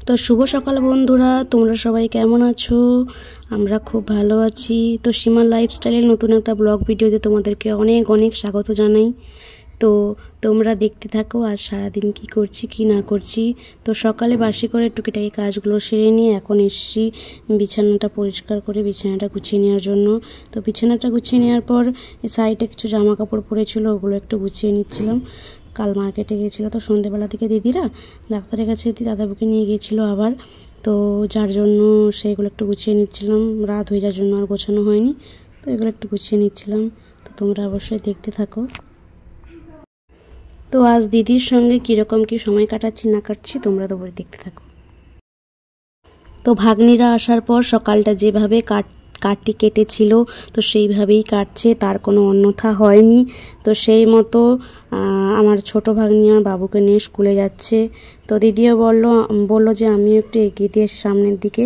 তো শুভ সকাল বন্ধুরা, তোমরা সবাই কেমন আছো? আমরা খুব ভালো আছি। তো সীমা লাইফস্টাইলের নতুন একটা ব্লগ ভিডিওতে তোমাদেরকে অনেক অনেক স্বাগত জানাই। তো তোমরা দেখতে থাকো আর সারাদিন কি করছি কি না করছি। তো সকালে বাসি করে টুকিটাকি কাজগুলো সেরে নিয়ে এখন এসেছি বিছানাটা পরিষ্কার করে বিছানাটা গুছিয়ে নেওয়ার জন্য। তো বিছানাটা গুছিয়ে নেওয়ার পর সাইডে কিছু জামা কাপড় পরেছিল, ওগুলো একটু গুছিয়ে নিচ্ছিলাম। কাল মার্কেটে গিয়েছিলো, তো সন্ধ্যেবেলা থেকে দিদিরা ডাক্তারের কাছে দাদাবুকে নিয়ে গিয়েছিলো আবার, তো যার জন্য সেইগুলো একটু গুছিয়ে নিচ্ছিলাম। রাত হয়ে যাওয়ার জন্য আর গোছানো হয়নি, তো এগুলো একটু গুছিয়ে নিচ্ছিলাম। তো তোমরা অবশ্যই দেখতে থাকো। তো আজ দিদির সঙ্গে কীরকম কী সময় কাটাচ্ছি না কাটছি তোমরা তো দেখতে থাকো। তো ভাগ্নিরা আসার পর সকালটা যেভাবে কাটটি কেটেছিল তো সেইভাবেই কাটছে, তার কোনো অন্যথা হয়নি। তো সেই মতো আমার ছোট ভাগ্নি আমার বাবুকে নিয়ে স্কুলে যাচ্ছে। তো দিদিও বললো যে আমিও একটু এগিয়ে দিয়ে আসি সামনের দিকে।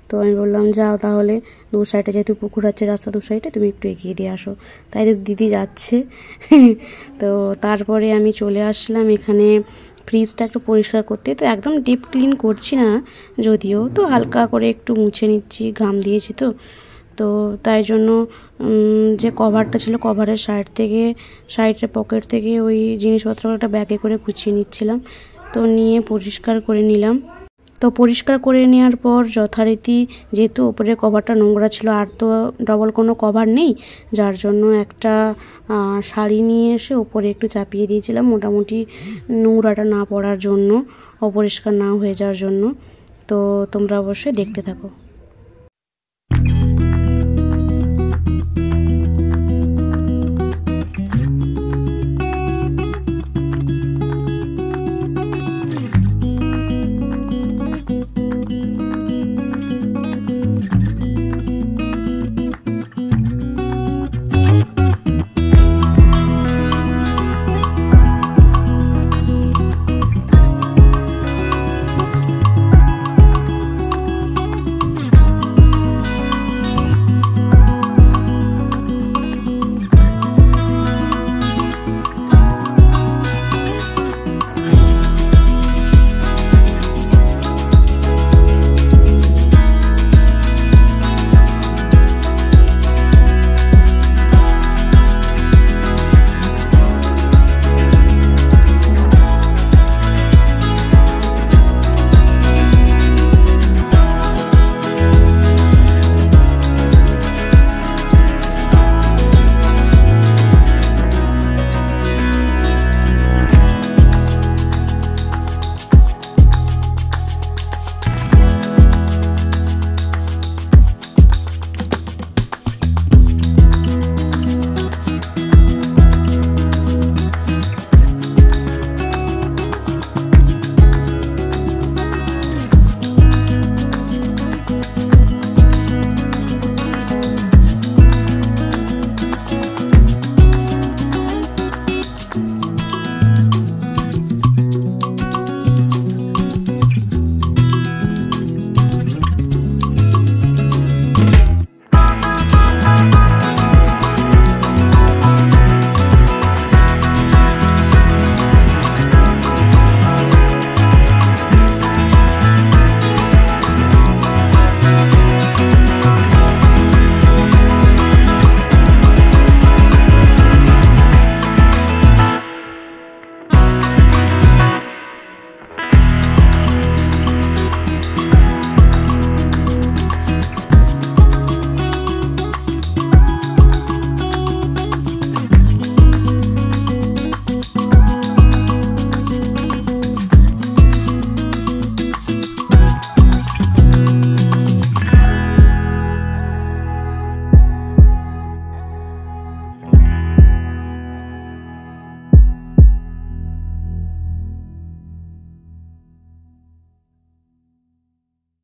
তো আমি বললাম যাও তাহলে, দু সাইডে যেহেতু পুকুর আছে রাস্তা দু সাইডে, তুমি একটু এগিয়ে দিয়ে আসো। তাই দিদি যাচ্ছে। তো তারপরে আমি চলে আসলাম এখানে ফ্রিজটা একটু পরিষ্কার করতে। তো একদম ডিপ ক্লিন করছি না যদিও, তো হালকা করে একটু মুছে নিচ্ছি, ঘাম দিয়েছি তো তাই জন্য যে কভারটা ছিল কভারের সাইডের পকেট থেকে ওই জিনিসপত্র একটা ব্যাগে করে গুছিয়ে নিচ্ছিলাম। তো নিয়ে পরিষ্কার করে নিলাম। তো পরিষ্কার করে নেওয়ার পর যথারীতি যেহেতু ওপরের কভারটা নোংরা ছিল আর তো ডবল কোনো কভার নেই, যার জন্য একটা শাড়ি নিয়ে এসে ওপরে একটু চাপিয়ে দিয়েছিলাম, মোটামুটি নোংরাটা না পড়ার জন্য, অপরিষ্কার না হয়ে যাওয়ার জন্য। তো তোমরা অবশ্যই দেখতে থাকো।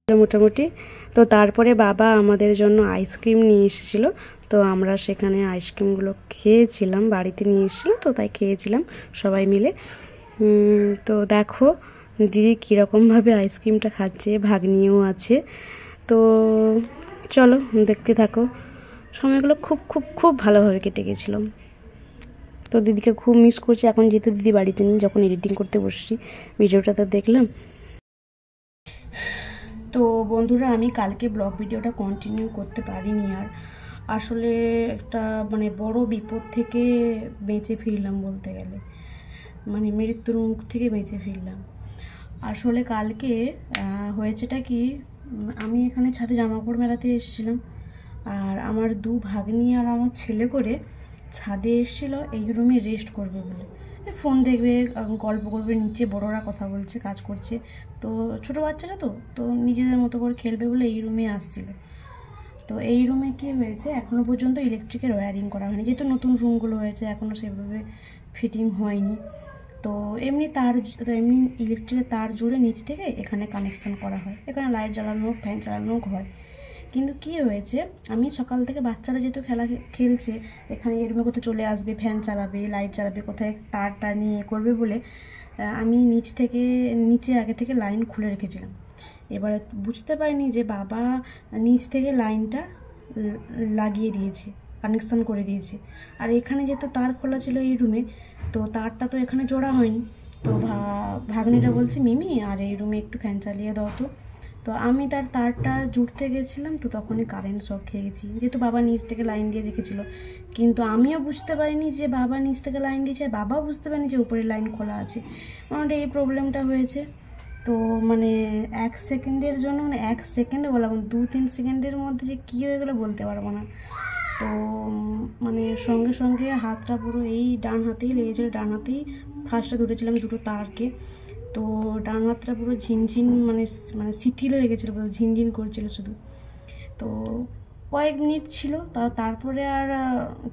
মোটামুটি তো তারপরে বাবা আমাদের জন্য আইসক্রিম নিয়ে এসেছিলো, তো আমরা সেখানে আইসক্রিমগুলো খেয়েছিলাম, বাড়িতে নিয়ে এসেছিলো তো তাই খেয়েছিলাম সবাই মিলে। তো দেখো দিদি কীরকমভাবে আইসক্রিমটা খাচ্ছে, ভাগ্নিও আছে। তো চলো দেখতে থাকো। সময়গুলো খুব খুব খুব ভালোভাবে কেটে গেছিলো। তো দিদিকে খুব মিস করছি এখন, যেহেতু দিদি বাড়িতে নেই। যখন এডিটিং করতে বসছি ভিডিওটা তো দেখলাম। বন্ধুরা, আমি কালকে ব্লগ ভিডিওটা কন্টিনিউ করতে পারিনি, আর আসলে একটা মানে বড় বিপদ থেকে বেঁচে ফিরলাম বলতে গেলে, মানে মৃত্যুর মুখ থেকে বেঁচে ফিরলাম। আসলে কালকে হয়েছেটা কি, আমি এখানে ছাদে জামাকাপড় মেলাতে এসেছিলাম, আর আমার 2 ভাগ্নি আর আমার ছেলে করে ছাদে এসেছিলো এই রুমে রেস্ট করবে বলে, ফোন দেখবে, গল্প করবে, নিচে বড়রা কথা বলছে, কাজ করছে, তো ছোটো বাচ্চারা তো নিজেদের মতো করে খেলবে বলে এই রুমে আসছিল। তো এই রুমে কী হয়েছে, এখনও পর্যন্ত ইলেকট্রিকের ওয়্যারিং করা হয়নি, যেহেতু নতুন রুমগুলো হয়েছে এখনও সেভাবে ফিটিং হয়নি। তো এমনি ইলেকট্রিকের তার জুড়ে নিচ থেকে এখানে কানেকশান করা হয়, এখানে লাইট জ্বালানো হোক, ফ্যান চালানো হোক হয়। কিন্তু কী হয়েছে, আমি সকাল থেকে বাচ্চারা যেহেতু খেলছে, এখানে এই রুমে কোথাও চলে আসবে, ফ্যান চালাবে, লাইট জ্বালাবে, কোথায় তারটা নিয়ে করবে বলে আমি নিচে আগে থেকে লাইন খুলে রেখেছিলাম। এবার বুঝতে পারিনি যে বাবা নিচ থেকে লাইনটা লাগিয়ে দিয়েছে, কানেকশান করে দিয়েছে, আর এখানে যেহেতু তার খোলা ছিল এই রুমে, তো তারটা তো এখানে জোড়া হয়নি। তো ভাগ্নিটা বলছে, মিমি আর এই রুমে একটু ফ্যান চালিয়ে দাও। তো আমি তারটা জুড়তে গেছিলাম, তো তখনই কারেন্ট শক খেয়ে গেছি, যেহেতু বাবা নিচ থেকে লাইন দিয়ে রেখেছিল। কিন্তু আমিও বুঝতে পারিনি যে বাবা নিচ থেকে লাইন দিয়েছে, বাবাও বুঝতে পারিনি যে উপরে লাইন খোলা আছে, মানে এই প্রবলেমটা হয়েছে। তো মানে 1 সেকেন্ডের জন্য, মানে 1 সেকেন্ডে বললাম, 2-3 সেকেন্ডের মধ্যে যে কী হয়ে গেলো বলতে পারবো না। তো মানে সঙ্গে সঙ্গে হাতটা পুরো এই ডান হাতেই লেগেছিল, ডান হাতেই ফার্স্টে ধরেছিলাম 2টো তারকে। তো ডান হাতটা পুরো ঝিনঝিন মানে শিথিল হয়ে গেছিলো, ঝিনঝিন করছিল শুধু। তো কয়েক মিনিট ছিল, তারপরে আর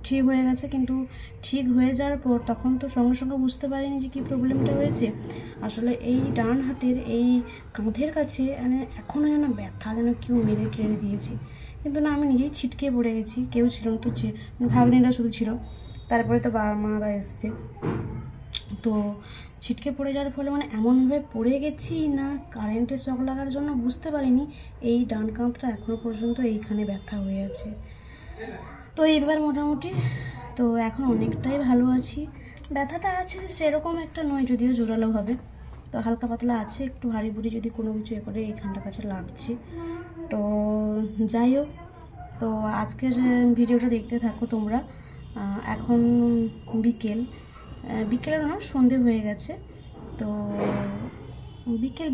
ঠিক হয়ে গেছে। কিন্তু ঠিক হয়ে যাওয়ার পর তখন তো সঙ্গে সঙ্গে বুঝতে পারিনি যে কী প্রবলেমটা হয়েছে। আসলে এই ডান হাতের এই কাঁধের কাছে মানে এখনও যেন ব্যথা, যেন কেউ মেরে কেড়ে দিয়েছে। কিন্তু না, আমি নিজেই ছিটকে পড়ে গেছি, কেউ ছিল না, তো ভাগ্নিরা শুধু ছিল, তারপরে তো বাবা মারা এসছে। তো ছিটকে পড়ে যাওয়ার ফলে মানে এমনভাবে পড়ে গেছি না, কারেন্টের শক লাগার জন্য বুঝতে পারিনি এই ডান কাঁধটা এখনও পর্যন্ত এইখানে ব্যথা হয়ে আছে। তো এইবার মোটামুটি তো এখন অনেকটাই ভালো আছি। ব্যথাটা আছে সেরকম একটা নয়, যদিও জোরালো হবে, তো হালকা পাতলা আছে, একটু ভারী ভুরি যদি কোনো কিছু করে এইখানটার কাছে লাগছে। তো যাই হোক, তো আজকের ভিডিওটা দেখতে থাকো তোমরা। এখন বিকেলের না, সন্ধে হয়ে গেছে, তো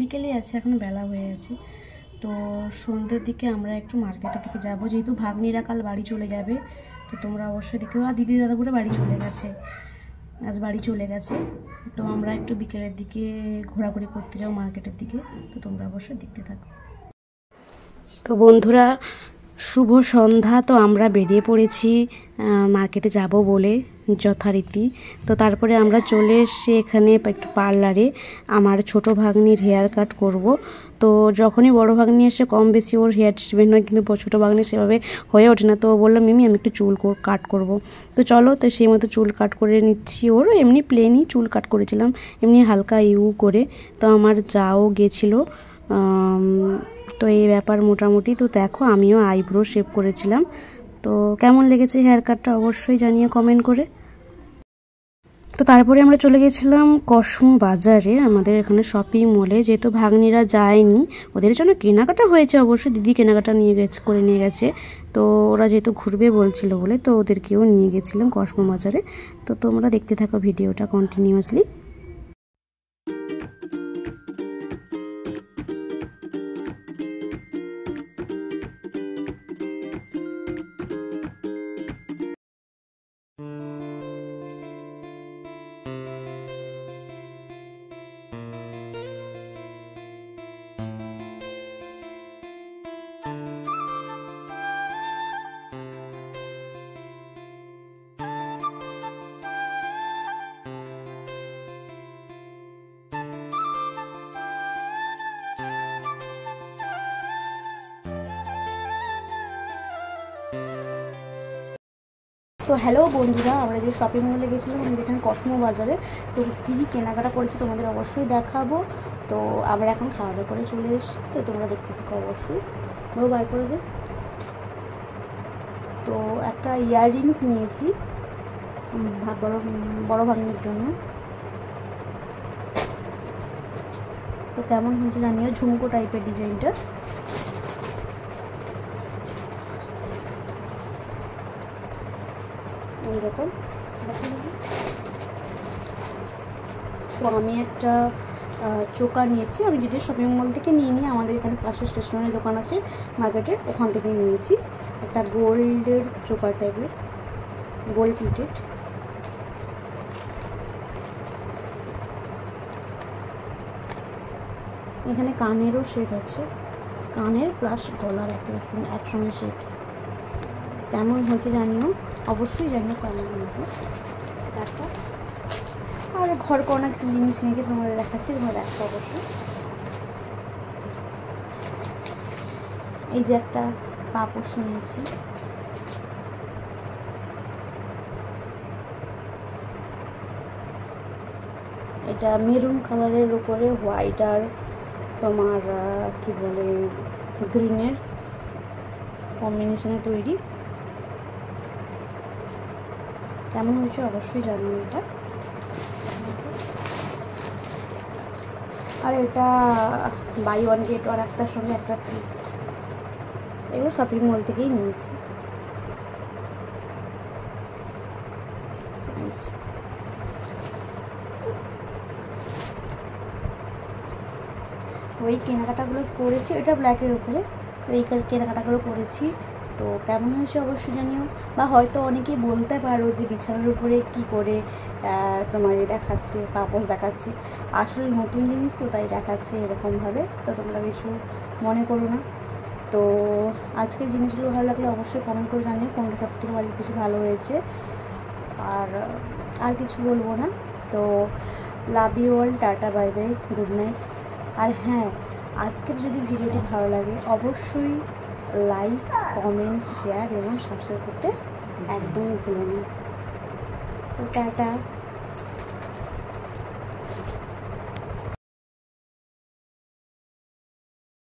বিকেলেই আছে, এখন বেলা হয়ে গেছে। তো সন্ধ্যের দিকে আমরা একটু মার্কেটের দিকে যাব, যেহেতু ভাগ্নিরা কাল বাড়ি চলে যাবে, তো তোমরা অবশ্যই দেখো। আর দিদি দাদা করে আজ বাড়ি চলে গেছে। তো আমরা একটু বিকেলের দিকে ঘোরাঘুরি করতে যাও মার্কেটের দিকে, তো তোমরা অবশ্যই দেখতে থাকো। তো বন্ধুরা, শুভ সন্ধ্যা। তো আমরা বেরিয়ে পড়েছি মার্কেটে যাব বলে যথারীতি। তো তারপরে আমরা চলে এসেছি এখানে একটু পার্লারে, আমার ছোট ভাগ্নির হেয়ার কাট করব। তো যখনই বড় ভাগ্নি এসে কম বেশি ওর হেয়ার ট্রিটমেন্ট হয়, কিন্তু ছোটো ভাগ্নি সেভাবে হয়ে ওঠে না। তো বললো, মিমি আমি একটু চুল কাট করব। তো চলো, তো সেই মতো চুল কাট করে নিচ্ছি। ওর এমনি প্লেনই চুল কাট করেছিলাম, এমনি হালকা করে। তো আমার যাও গেছিলো, তো এই ব্যাপার মোটামুটি। তো দেখো, আমিও আইব্রো শেভ করেছিলাম। তো কেমন লেগেছে হেয়ার কাটটা অবশ্যই জানিয়ে কমেন্ট করে। তো তারপরে আমরা চলে গেছিলাম কসমো বাজারে, আমাদের এখানে শপিং মলে। যেহেতু ভাগ্নিরা যায়নি, ওদের জন্য কেনাকাটা হয়েছে অবশ্যই, দিদি কেনাকাটা করে নিয়ে গেছে। তো ওরা যেহেতু ঘুরবে বলছিল বলে, তো ওদেরকেও নিয়ে গেছিলাম কসমো বাজারে। তো তোমরা দেখতে থাকো ভিডিওটা কন্টিনিউয়াসলি। তো হ্যালো বন্ধুরা, আমরা যে শপিং মলে গেছিলাম যেখানে কসমো বাজারে, তো কী কী কেনাকাটা করেছি তোমাদের অবশ্যই দেখাবো। তো আমরা এখন খাওয়া দাওয়া করে চলে এসেছি, তো তোমরা দেখতে থাকো অবশ্যই। বার করে দে। তো একটা ইয়াররিংস নিয়েছি বড় ভাগ্নির জন্য। তো কেমন হয়েছে জানিও, ঝুমকো টাইপের ডিজাইনটা। এরকম। তো আমি একটা চোকা নিয়েছি, আমি যদি শপিং মল থেকে নিয়ে নিই, আমাদের এখানে পাশে স্টেশনারি দোকান আছে মার্কেটে, ওখান থেকে নিয়েছি একটা গোল্ডের চোকা টাইপের, গোল্ড প্লেটেড। এখানে কানেরও সেট আছে, কানের প্লাস গলার একসঙ্গে সেট। কেমন হয়েছে জানিও, অবশ্যই জানিও কেমন হয়েছে। দেখো, আর ঘর কোনো কিছু জিনিস নিয়ে তোমাদের দেখাচ্ছি, তোমরা দেখো অবশ্যই। এই যে একটা পাপোশ নিয়েছি, এটা মেরুন কালারের উপরে হোয়াইট আর তোমার কি বলে গ্রিনের কম্বিনেশনে তৈরি। কেমন হয়েছে অবশ্যই জানিও এটা। আর এটা বাই ওয়ান গেট ওয়ান একটার সঙ্গে একটা ফ্রি। এগুলো শপিং মল থেকেই নিয়েছি। তো এই কেনাকাটাগুলো করেছি, এটা ব্ল্যাকের উপরে। তো এই কেনাকাটাগুলো করেছি, তো কেমন হয়েছে অবশ্যই জানিও। বা হয়তো অনেকেই বলতে পারো যে বিছানার উপরে কি করে তোমার দেখাচ্ছে, পাপোশ দেখাচ্ছে। আসলে নতুন জিনিস তো তাই দেখাচ্ছে এরকমভাবে, তো তোমরা কিছু মনে করো না। তো আজকের জিনিসগুলো ভালো লাগলে অবশ্যই কমেন্ট করে জানিও কোনটা সবথেকে বেশি ভালো হয়েছে। আর কিছু বলবো না। তো love you all, tata, bye bye, good night. আর হ্যাঁ, আজকের যদি ভিডিওটি ভালো লাগে অবশ্যই লাইক, কমেন্ট, শেয়ার এবং সাবস্ক্রাইব করতে একদমই ভুলো না। তো টাটা।